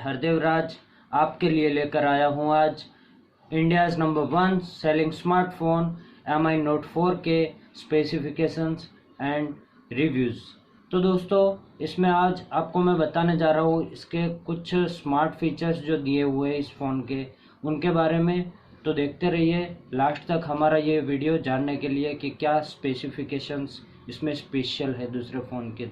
हरदेव राज आपके लिए लेकर आया हूँ आज India's number 1 selling smartphone MI Note 4 के स्पेसिफिकेशंस एंड रिव्यूज़। तो दोस्तों इसमें आज आपको मैं बताने जा रहा हूँ इसके कुछ स्मार्ट फीचर्स जो दिए हुए हैं इस फ़ोन के, उनके बारे में। तो देखते रहिए लास्ट तक हमारा ये वीडियो जानने के लिए कि क्या स्पेसिफिकेशंस इसमें स्पेशल है दूसरे फ़ोन के।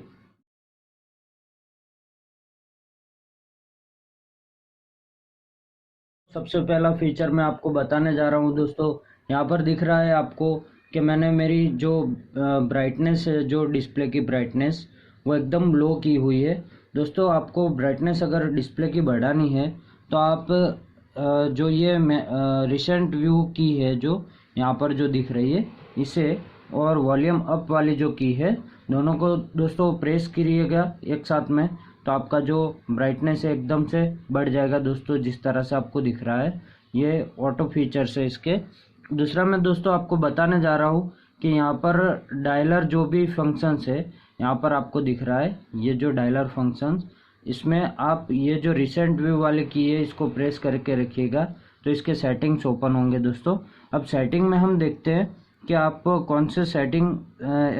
सबसे पहला फीचर मैं आपको बताने जा रहा हूँ दोस्तों, यहाँ पर दिख रहा है आपको कि मैंने मेरी जो ब्राइटनेस है, जो डिस्प्ले की ब्राइटनेस वो एकदम लो की हुई है। दोस्तों आपको ब्राइटनेस अगर डिस्प्ले की बढ़ानी है तो आप जो ये रिसेंट व्यू की है जो यहाँ पर जो दिख रही है इसे और वॉल्यूम अप वाली जो की है, दोनों को दोस्तों प्रेस करिएगा एक साथ में, तो आपका जो ब्राइटनेस है एकदम से बढ़ जाएगा दोस्तों, जिस तरह से आपको दिख रहा है। ये ऑटो फीचर्स है इसके। दूसरा मैं दोस्तों आपको बताने जा रहा हूँ कि यहाँ पर डायलर जो भी फंक्शंस है यहाँ पर आपको दिख रहा है, ये जो डायलर फंक्शंस, इसमें आप ये जो रिसेंट व्यू वाले की है इसको प्रेस करके रखिएगा तो इसके सेटिंग्स ओपन होंगे दोस्तों। अब सेटिंग में हम देखते हैं कि आप कौन से सेटिंग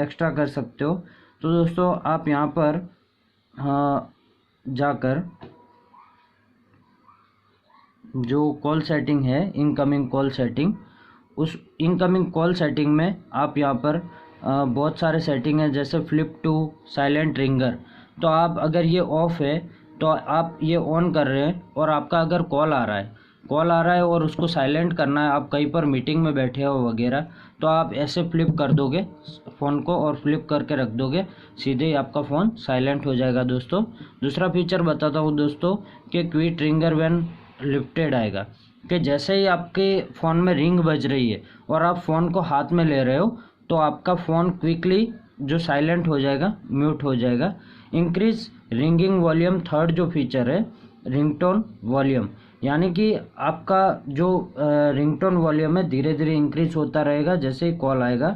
एक्स्ट्रा कर सकते हो। तो दोस्तों आप यहाँ पर जाकर जो कॉल सेटिंग है, इनकमिंग कॉल सेटिंग, उस इनकमिंग कॉल सेटिंग में आप यहाँ पर बहुत सारे सेटिंग है, जैसे फ्लिप टू साइलेंट रिंगर। तो आप अगर ये ऑफ है तो आप ये ऑन कर रहे हैं और आपका अगर कॉल आ रहा है और उसको साइलेंट करना है, आप कहीं पर मीटिंग में बैठे हो वगैरह, तो आप ऐसे फ्लिप कर दोगे फ़ोन को और फ्लिप करके रख दोगे, सीधे ही आपका फ़ोन साइलेंट हो जाएगा दोस्तों। दूसरा फीचर बताता हूँ दोस्तों कि क्विक रिंगर व्हेन लिफ्टेड आएगा, कि जैसे ही आपके फ़ोन में रिंग बज रही है और आप फ़ोन को हाथ में ले रहे हो तो आपका फ़ोन क्विकली जो साइलेंट हो जाएगा, म्यूट हो जाएगा। इंक्रीज रिंगिंग वॉल्यूम, थर्ड जो फीचर है रिंगटोन वॉल्यूम, यानी कि आपका जो रिंगटोन वॉल्यूम है धीरे धीरे इंक्रीज होता रहेगा जैसे ही कॉल आएगा।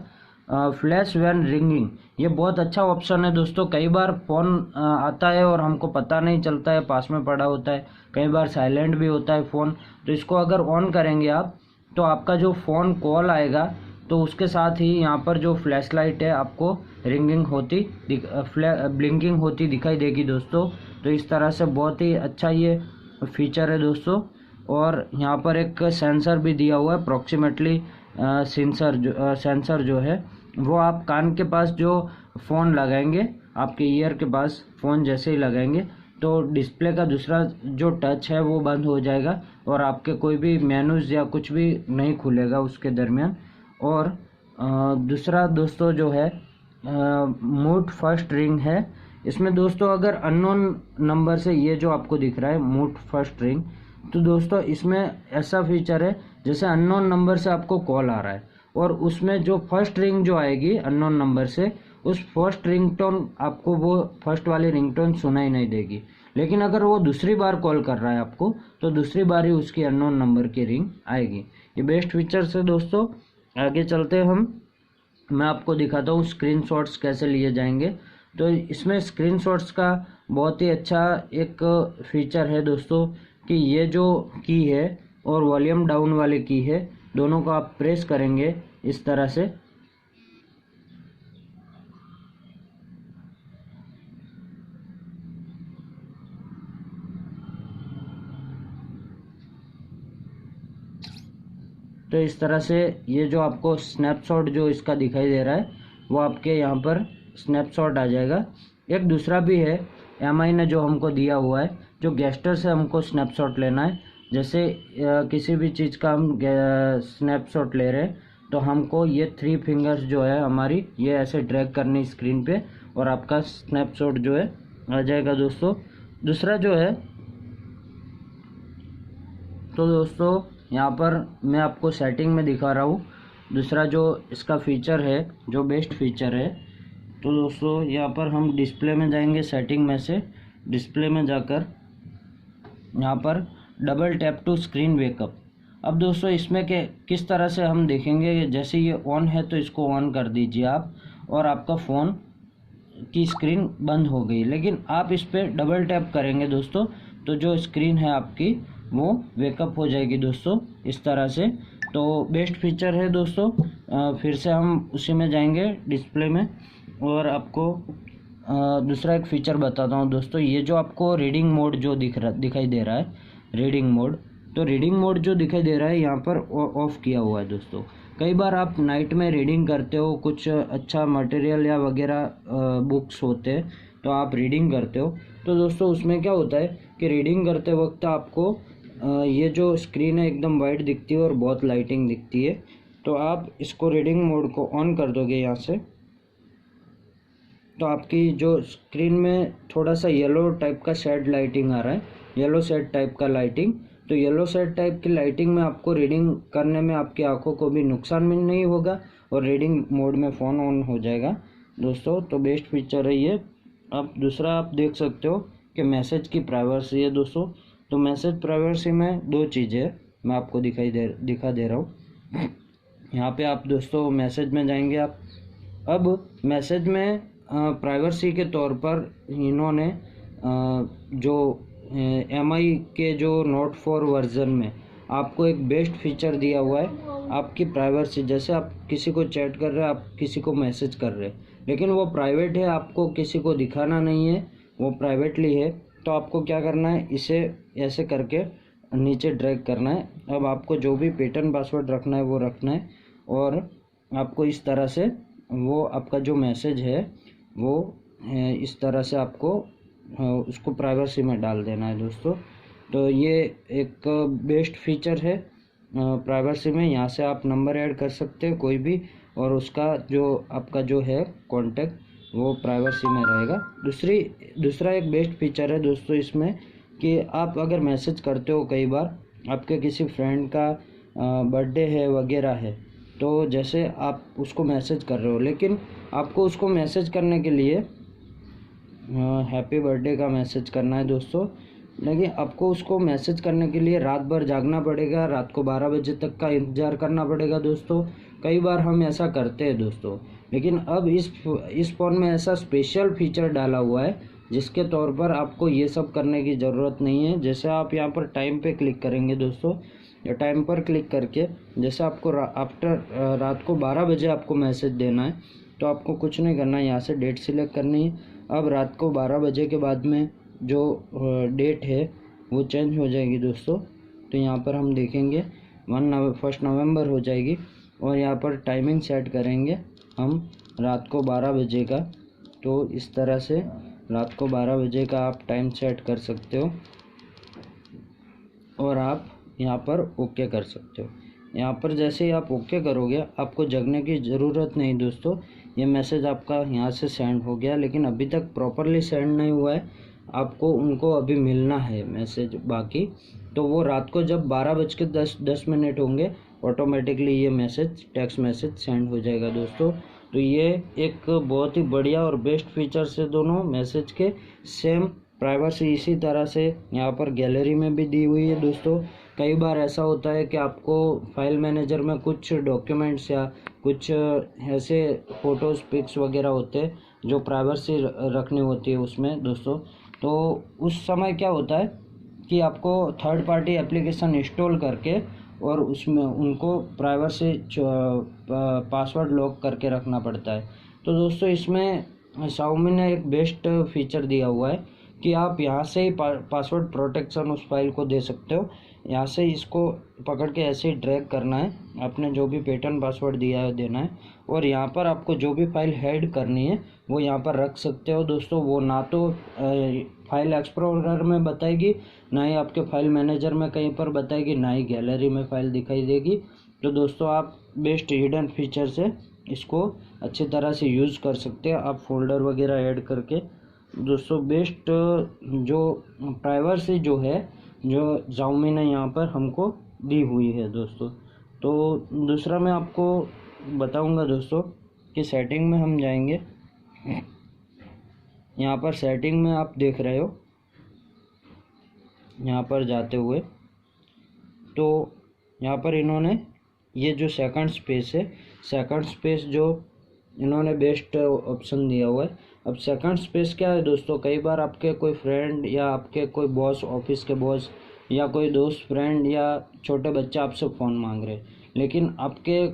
फ्लैश व्हेन रिंगिंग, ये बहुत अच्छा ऑप्शन है दोस्तों। कई बार फ़ोन आता है और हमको पता नहीं चलता है, पास में पड़ा होता है, कई बार साइलेंट भी होता है फ़ोन, तो इसको अगर ऑन करेंगे आप तो आपका जो फ़ोन कॉल आएगा तो उसके साथ ही यहाँ पर जो फ्लैश लाइट है आपको रिंगिंग होती ब्लिंकिंग होती दिखाई देगी दोस्तों। तो इस तरह से बहुत ही अच्छा ये फीचर है दोस्तों। और यहाँ पर एक सेंसर भी दिया हुआ है, अप्रॉक्सीमेटली सेंसर जो है वो आप कान के पास जो फ़ोन लगाएंगे, आपके ईयर के पास फ़ोन जैसे ही लगाएंगे तो डिस्प्ले का दूसरा जो टच है वो बंद हो जाएगा और आपके कोई भी मेनूज़ या कुछ भी नहीं खुलेगा उसके दरमियान। और दूसरा दोस्तों जो है मूड फर्स्ट रिंग है। इसमें दोस्तों अगर अननोन नंबर से, ये जो आपको दिख रहा है मूड फर्स्ट रिंग, तो दोस्तों इसमें ऐसा फीचर है जैसे अननोन नंबर से आपको कॉल आ रहा है और उसमें जो फर्स्ट रिंग जो आएगी अननोन नंबर से, उस फर्स्ट रिंगटोन आपको वो फर्स्ट वाली रिंगटोन सुनाई नहीं देगी। लेकिन अगर वो दूसरी बार कॉल कर रहा है आपको तो दूसरी बार ही उसकी अननोन नंबर की रिंग आएगी। ये बेस्ट फीचर्स है दोस्तों। आगे चलते हैं मैं आपको दिखाता हूँ स्क्रीनशॉट्स कैसे लिए जाएंगे। तो इसमें स्क्रीनशॉट्स का बहुत ही अच्छा एक फीचर है दोस्तों कि ये जो की है और वॉल्यूम डाउन वाली की है, दोनों को आप प्रेस करेंगे इस तरह से, तो इस तरह से ये जो आपको स्नैपशॉट जो इसका दिखाई दे रहा है वो आपके यहाँ पर स्नैपशॉट आ जाएगा। एक दूसरा भी है MI ने जो हमको दिया हुआ है, जो गेस्टर से हमको स्नैपशॉट लेना है, जैसे किसी भी चीज़ का हम स्नैपशॉट ले रहे हैं तो हमको ये 3 फिंगर्स जो है हमारी, ये ऐसे ड्रैग करनी स्क्रीन पे और आपका स्नैपशॉट जो है आ जाएगा दोस्तों। दूसरा जो है, तो दोस्तों यहाँ पर मैं आपको सेटिंग में दिखा रहा हूँ दूसरा जो इसका फीचर है, जो बेस्ट फीचर है। तो दोस्तों यहाँ पर हम डिस्प्ले में जाएंगे, सेटिंग में से डिस्प्ले में जाकर यहाँ पर double tap to screen wake up. अब दोस्तों इसमें के किस तरह से हम देखेंगे, जैसे ये ऑन है तो इसको ऑन कर दीजिए आप और आपका फ़ोन की स्क्रीन बंद हो गई, लेकिन आप इस पर डबल टैप करेंगे दोस्तों तो जो स्क्रीन है आपकी वो वेकअप हो जाएगी दोस्तों इस तरह से। तो बेस्ट फीचर है दोस्तों। फिर से हम उसी में जाएंगे डिस्प्ले में, और आपको दूसरा एक फ़ीचर बताता हूँ दोस्तों। ये जो आपको रीडिंग मोड जो दिखाई दे रहा है, रीडिंग मोड, तो रीडिंग मोड जो दिखाई दे रहा है यहाँ पर ऑफ़ किया हुआ है दोस्तों। कई बार आप नाइट में रीडिंग करते हो, कुछ अच्छा मटेरियल या वगैरह बुक्स होते हैं तो आप रीडिंग करते हो, तो दोस्तों उसमें क्या होता है कि रीडिंग करते वक्त आपको ये जो स्क्रीन है एकदम वाइट दिखती है और बहुत लाइटिंग दिखती है। तो आप इसको रीडिंग मोड को ऑन कर दोगे यहाँ से, तो आपकी जो स्क्रीन में थोड़ा सा येलो टाइप का शेड लाइटिंग आ रहा है, येलो शेड टाइप का लाइटिंग। तो येलो शेड टाइप की लाइटिंग में आपको रीडिंग करने में आपकी आंखों को भी नुकसान भी नहीं होगा और रीडिंग मोड में फ़ोन ऑन हो जाएगा दोस्तों। तो बेस्ट फीचर है ये। अब दूसरा आप देख सकते हो कि मैसेज की प्राइवेसी है दोस्तों। तो मैसेज प्राइवेसी में दो चीज़ें मैं आपको दिखा दे रहा हूँ। यहाँ पे आप दोस्तों मैसेज में जाएंगे आप। अब मैसेज में प्राइवेसी के तौर पर इन्होंने जो MI के जो नोट 4 वर्जन में आपको एक बेस्ट फीचर दिया हुआ है आपकी प्राइवेसी। जैसे आप किसी को चैट कर रहे हैं, आप किसी को मैसेज कर रहे हैं, लेकिन वो प्राइवेट है, आपको किसी को दिखाना नहीं है, वो प्राइवेटली है। तो आपको क्या करना है, इसे ऐसे करके नीचे ड्रैग करना है। अब आपको जो भी पैटर्न पासवर्ड रखना है वो रखना है, और आपको इस तरह से वो आपका जो मैसेज है वो इस तरह से आपको उसको प्राइवेसी में डाल देना है दोस्तों। तो ये एक बेस्ट फीचर है प्राइवेसी में। यहाँ से आप नंबर ऐड कर सकते हैं कोई भी, और उसका जो आपका जो है कॉन्टैक्ट वो प्राइवेसी में रहेगा। दूसरा एक बेस्ट फीचर है दोस्तों इसमें कि आप अगर मैसेज करते हो, कई बार आपके किसी फ्रेंड का बर्थडे है वगैरह है, तो जैसे आप उसको मैसेज कर रहे हो, लेकिन आपको उसको मैसेज करने के लिए हैप्पी बर्थडे का मैसेज करना है दोस्तों, लेकिन आपको उसको मैसेज करने के लिए रात भर जागना पड़ेगा, रात को 12 बजे तक का इंतज़ार करना पड़ेगा दोस्तों। कई बार हम ऐसा करते हैं दोस्तों, लेकिन अब इस फ़ोन में ऐसा स्पेशल फीचर डाला हुआ है जिसके तौर पर आपको ये सब करने की ज़रूरत नहीं है। जैसे आप यहाँ पर टाइम पे क्लिक करेंगे दोस्तों, या टाइम पर क्लिक करके जैसे आपको रात को 12 बजे आपको मैसेज देना है, तो आपको कुछ नहीं करना है, यहाँ से डेट सिलेक्ट करनी है। अब रात को 12 बजे के बाद में जो डेट है वो चेंज हो जाएगी दोस्तों। तो यहाँ पर हम देखेंगे 1 नवंबर हो जाएगी, और यहाँ पर टाइमिंग सेट करेंगे हम रात को 12 बजे का। तो इस तरह से रात को 12 बजे का आप टाइम सेट कर सकते हो, और आप यहाँ पर ओके कर सकते हो। यहाँ पर जैसे ही आप ओके करोगे, आपको जगने की ज़रूरत नहीं दोस्तों। ये मैसेज आपका यहाँ से सेंड हो गया, लेकिन अभी तक प्रॉपरली सेंड नहीं हुआ है, आपको उनको अभी मिलना है मैसेज बाकी। तो वो रात को जब 12:10 होंगे, ऑटोमेटिकली ये मैसेज टेक्स्ट मैसेज सेंड हो जाएगा दोस्तों। तो ये एक बहुत ही बढ़िया और बेस्ट फीचर्स है दोनों मैसेज के। सेम प्राइवेसी इसी तरह से यहाँ पर गैलरी में भी दी हुई है दोस्तों। कई बार ऐसा होता है कि आपको फाइल मैनेजर में कुछ डॉक्यूमेंट्स या कुछ ऐसे फ़ोटोज़ पिक्स वगैरह होते हैं जो प्राइवेसी रखनी होती है उसमें दोस्तों। तो उस समय क्या होता है कि आपको थर्ड पार्टी एप्लीकेशन इंस्टॉल करके और उसमें उनको प्राइवेसी पासवर्ड लॉक करके रखना पड़ता है। तो दोस्तों इसमें Xiaomi ने एक बेस्ट फीचर दिया हुआ है कि आप यहाँ से ही पासवर्ड प्रोटेक्शन उस फाइल को दे सकते हो। यहाँ से इसको पकड़ के ऐसे ही ड्रैग करना है, आपने जो भी पैटर्न पासवर्ड दिया है देना है, और यहाँ पर आपको जो भी फाइल हेड करनी है वो यहाँ पर रख सकते हो दोस्तों। वो ना तो फाइल एक्सप्लोरर में बताएगी, ना ही आपके फाइल मैनेजर में कहीं पर बताएगी, ना ही गैलरी में फाइल दिखाई देगी। तो दोस्तों आप बेस्ट हिडन फीचर से इसको अच्छी तरह से यूज़ कर सकते हैं आप फोल्डर वगैरह ऐड करके दोस्तों। बेस्ट जो प्राइवेसी जो है जो Xiaomi ने यहाँ पर हमको दी हुई है दोस्तों। तो दूसरा मैं आपको बताऊंगा दोस्तों कि सेटिंग में हम जाएंगे। यहाँ पर सेटिंग में आप देख रहे हो, यहाँ पर जाते हुए तो यहाँ पर इन्होंने ये जो सेकंड स्पेस है, सेकंड स्पेस जो इन्होंने बेस्ट ऑप्शन दिया हुआ है। अब सेकंड स्पेस क्या है दोस्तों, कई बार आपके कोई फ्रेंड या आपके कोई बॉस, ऑफिस के बॉस या कोई दोस्त फ्रेंड या छोटे बच्चे आपसे फ़ोन मांग रहे, लेकिन आपके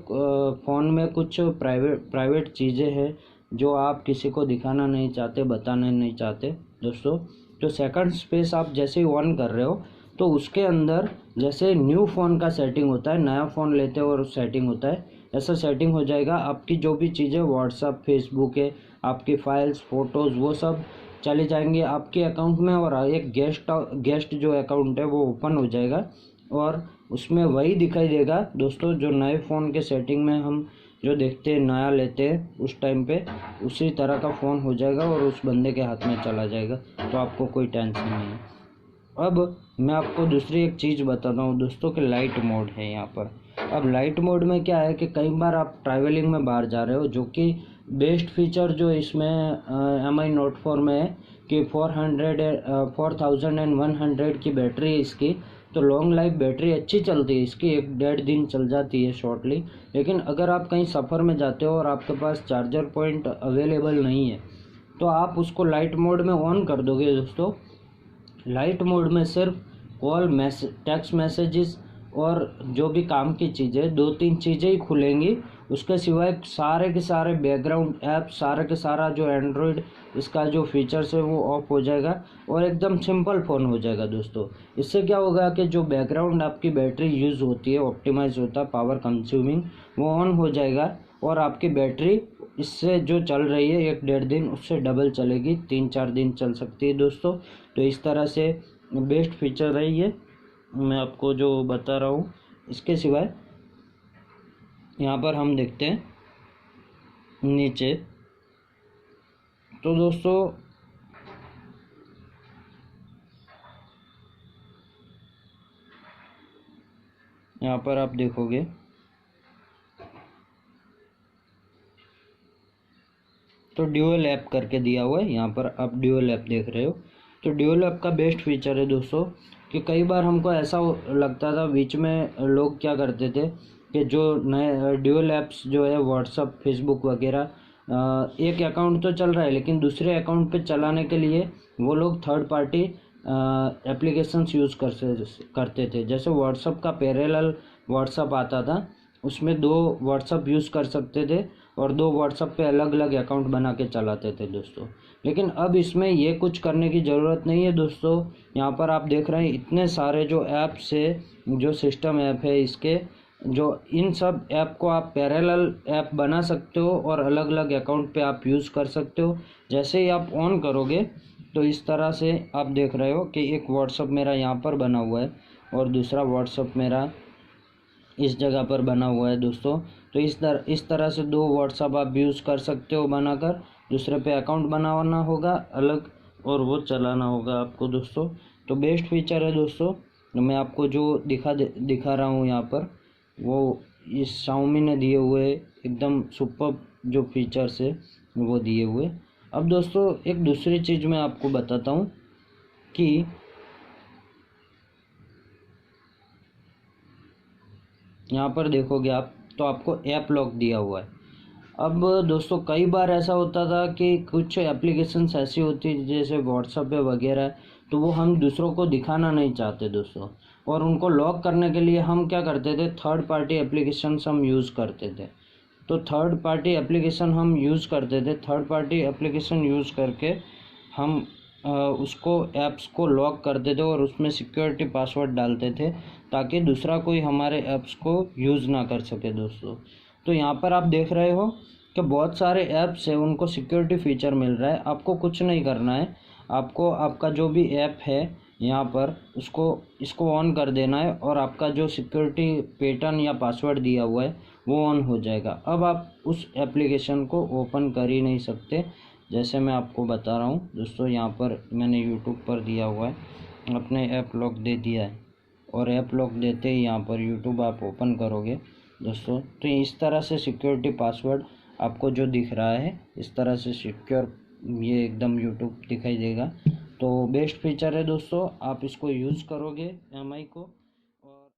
फ़ोन में कुछ प्राइवेट चीज़ें हैं जो आप किसी को दिखाना नहीं चाहते, बताना नहीं चाहते दोस्तों। तो सेकंड स्पेस आप जैसे ही ऑन कर रहे हो तो उसके अंदर जैसे न्यू फ़ोन का सेटिंग होता है, नया फ़ोन लेते हो और सेटिंग होता है, ऐसा सेटिंग हो जाएगा। आपकी जो भी चीज़ें व्हाट्सअप, फेसबुक है, आपकी फाइल्स, फ़ोटोज़, वो सब चले जाएंगे आपके अकाउंट में, और एक गेस्ट जो अकाउंट है वो ओपन हो जाएगा और उसमें वही दिखाई देगा दोस्तों जो नए फ़ोन के सेटिंग में हम जो देखते हैं, नया लेते हैं उस टाइम पे उसी तरह का फ़ोन हो जाएगा और उस बंदे के हाथ में चला जाएगा, तो आपको कोई टेंशन नहीं है। अब मैं आपको दूसरी एक चीज़ बताता हूँ दोस्तों कि लाइट मोड है यहाँ पर। अब लाइट मोड में क्या है कि कई बार आप ट्रैवलिंग में बाहर जा रहे हो, जो कि बेस्ट फीचर जो इसमें MI Note 4 में है कि 4100 की बैटरी है इसकी, तो लॉन्ग लाइफ बैटरी अच्छी चलती है इसकी, 1-1.5 दिन चल जाती है शॉर्टली। लेकिन अगर आप कहीं सफ़र में जाते हो और आपके पास चार्जर पॉइंट अवेलेबल नहीं है तो आप उसको लाइट मोड में ऑन कर दोगे दोस्तों। लाइट मोड में सिर्फ कॉल, टेक्स्ट मैसेजेस और जो भी काम की चीज़ें, 2-3 चीज़ें ही खुलेंगी, उसके सिवाय सारे के सारे बैकग्राउंड ऐप, सारे के सारा जो एंड्रॉयड इसका जो फीचर्स है वो ऑफ हो जाएगा और एकदम सिंपल फ़ोन हो जाएगा दोस्तों। इससे क्या होगा कि जो बैकग्राउंड आपकी बैटरी यूज़ होती है, ऑप्टिमाइज होता है, पावर कंज्यूमिंग, वो ऑन हो जाएगा और आपकी बैटरी इससे जो चल रही है 1-1.5 दिन, उससे डबल चलेगी, 3-4 दिन चल सकती है दोस्तों। तो इस तरह से बेस्ट फीचर है ये, मैं आपको जो बता रहा हूँ। इसके सिवाय यहाँ पर हम देखते हैं नीचे, तो दोस्तों यहाँ पर आप देखोगे तो ड्यूअल ऐप करके दिया हुआ है, यहाँ पर आप ड्यूअल ऐप देख रहे हो। तो ड्यूअल ऐप का बेस्ट फीचर है दोस्तों कि कई बार हमको ऐसा लगता था बीच में, लोग क्या करते थे कि जो नए ड्यूअल ऐप्स जो है व्हाट्सअप, फेसबुक वगैरह, एक अकाउंट तो चल रहा है लेकिन दूसरे अकाउंट पे चलाने के लिए वो लोग थर्ड पार्टी एप्लीकेशंस यूज़ करते थे। जैसे व्हाट्सअप का पैरेलल व्हाट्सअप आता था, उसमें 2 व्हाट्सअप यूज़ कर सकते थे और 2 व्हाट्सअप पे अलग अलग अकाउंट बना के चलाते थे दोस्तों। लेकिन अब इसमें ये कुछ करने की ज़रूरत नहीं है दोस्तों। यहाँ पर आप देख रहे हैं इतने सारे जो ऐप्स है, जो सिस्टम ऐप है इसके, जो इन सब ऐप को आप पैरेलल ऐप बना सकते हो और अलग अलग अकाउंट पे आप यूज़ कर सकते हो। जैसे ही आप ऑन करोगे तो इस तरह से आप देख रहे हो कि एक व्हाट्सअप मेरा यहाँ पर बना हुआ है और दूसरा व्हाट्सअप मेरा इस जगह पर बना हुआ है दोस्तों। तो इस तरह से 2 व्हाट्सअप आप यूज़ कर सकते हो बनाकर, दूसरे पे अकाउंट बनाना होगा अलग और वो चलाना होगा आपको दोस्तों। तो बेस्ट फीचर है दोस्तों। मैं आपको जो दिखा रहा हूँ यहाँ पर, वो इस Xiaomi ने दिए हुए एकदम सुपर जो फीचर्स है वो दिए हुए। अब दोस्तों एक दूसरी चीज़ मैं आपको बताता हूँ कि यहाँ पर देखोगे आप तो आपको ऐप लॉक दिया हुआ है। अब दोस्तों कई बार ऐसा होता था कि कुछ एप्लीकेशंस ऐसी होती जैसे व्हाट्सएप पे वगैरह, तो वो हम दूसरों को दिखाना नहीं चाहते दोस्तों, और उनको लॉक करने के लिए हम क्या करते थे, थर्ड पार्टी एप्लीकेशंस हम यूज़ करते थे। तो थर्ड पार्टी एप्लीकेशन हम यूज़ करते थे, थर्ड पार्टी एप्लीकेशन यूज़ करके हम उसको ऐप्स को लॉक करते थे और उसमें सिक्योरिटी पासवर्ड डालते थे ताकि दूसरा कोई हमारे ऐप्स को यूज़ ना कर सके दोस्तों। तो यहाँ पर आप देख रहे हो कि बहुत सारे ऐप्स हैं उनको सिक्योरिटी फीचर मिल रहा है। आपको कुछ नहीं करना है, आपको आपका जो भी ऐप है यहाँ पर इसको ऑन कर देना है और आपका जो सिक्योरिटी पैटर्न या पासवर्ड दिया हुआ है वो ऑन हो जाएगा। अब आप उस एप्लीकेशन को ओपन कर ही नहीं सकते। जैसे मैं आपको बता रहा हूँ दोस्तों, यहाँ पर मैंने यूट्यूब पर दिया हुआ है, अपने ऐप लॉक दे दिया है और ऐप लॉक देते ही यहाँ पर यूट्यूब आप ओपन करोगे दोस्तों, तो इस तरह से सिक्योरिटी पासवर्ड आपको जो दिख रहा है इस तरह से सिक्योर ये एकदम यूट्यूब दिखाई देगा। तो बेस्ट फीचर है दोस्तों, आप इसको यूज़ करोगे MI को